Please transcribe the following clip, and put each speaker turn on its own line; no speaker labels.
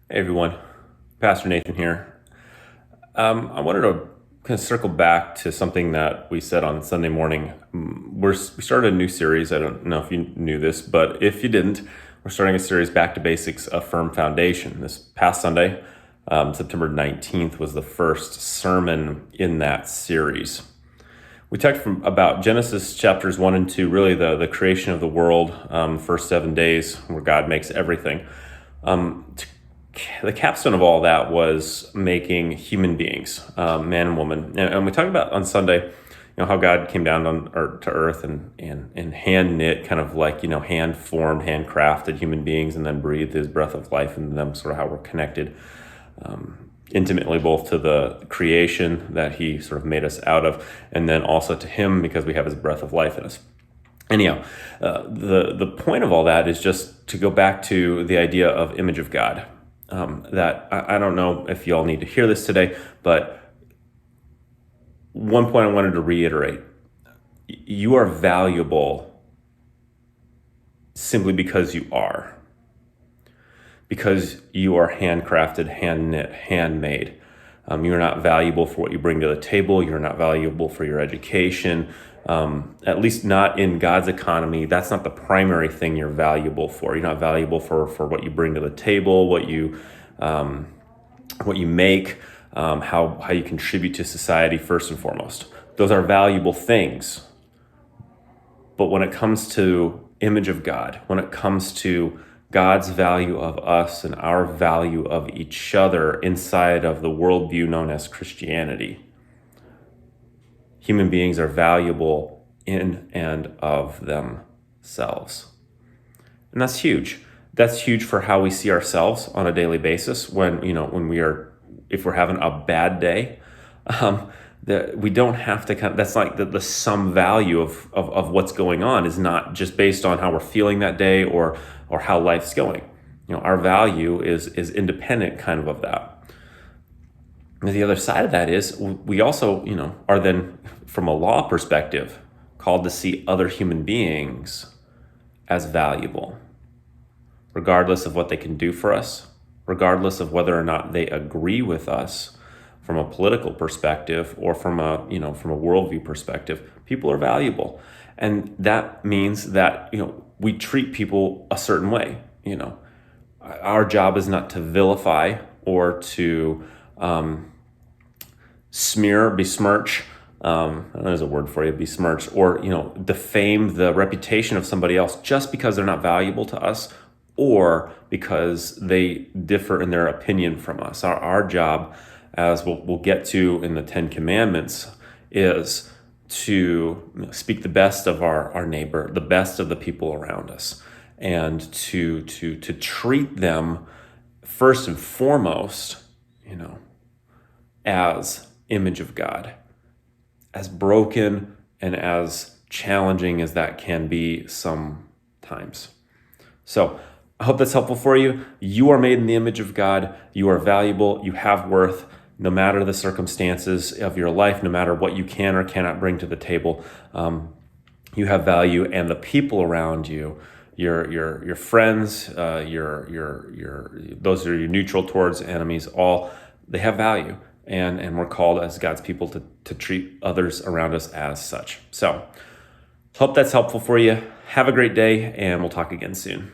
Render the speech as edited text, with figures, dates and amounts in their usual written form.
Hey everyone, Pastor Nathan here. I wanted to kind of circle back to something that we said on Sunday morning. We started a new series. I don't know if you knew this, but if you didn't, we're starting a series, Back to Basics, A Firm Foundation. This past Sunday, September 19th, was the first sermon in that series. We talked about Genesis chapters 1 and 2, really the creation of the world, first 7 days where God makes everything. The capstone of all that was making human beings, man and woman. And we talked about on Sunday, how God came down to earth and hand knit, kind of like, hand formed, hand crafted human beings, and then breathed his breath of life into them, sort of how we're connected intimately, both to the creation that he sort of made us out of, and then also to him because we have his breath of life in us. Anyhow, the point of all that is just to go back to the idea of image of God. That I don't know if you all need to hear this today, but one point I wanted to reiterate: you are valuable simply because you are. Because you are handcrafted, hand knit, handmade. You're not valuable for what you bring to the table. You're not valuable for your education. At least not in God's economy. That's not the primary thing you're valuable for. You're not valuable for what you bring to the table, what you make, how you contribute to society first and foremost. Those are valuable things. But when it comes to image of God, when it comes to God's value of us and our value of each other inside of the worldview known as Christianity, human beings are valuable in and of themselves. And that's huge. That's huge for how we see ourselves on a daily basis if we're having a bad day. We don't have to that's like the sum value of what's going on is not just based on how we're feeling that day or how life's going. Our value is independent kind of that. And the other side of that is we also, are then, from a law perspective, called to see other human beings as valuable, regardless of what they can do for us, regardless of whether or not they agree with us from a political perspective or from a worldview perspective. People are valuable. And that means that, we treat people a certain way. Our job is not to vilify or to besmirch, there's a word for you, besmirch, or, defame the reputation of somebody else just because they're not valuable to us or because they differ in their opinion from us. Our job, as we'll get to in the 10 Commandments, is to speak the best of our neighbor, the best of the people around us, and to treat them first and foremost, as image of God, as broken and as challenging as that can be sometimes. So I hope that's helpful for you. You are made in the image of God. You are valuable. You have worth. No matter the circumstances of your life, no matter what you can or cannot bring to the table, you have value, and the people around you, your friends, those who are neutral towards enemies, they have value, and we're called as God's people to treat others around us as such. So, hope that's helpful for you. Have a great day, and we'll talk again soon.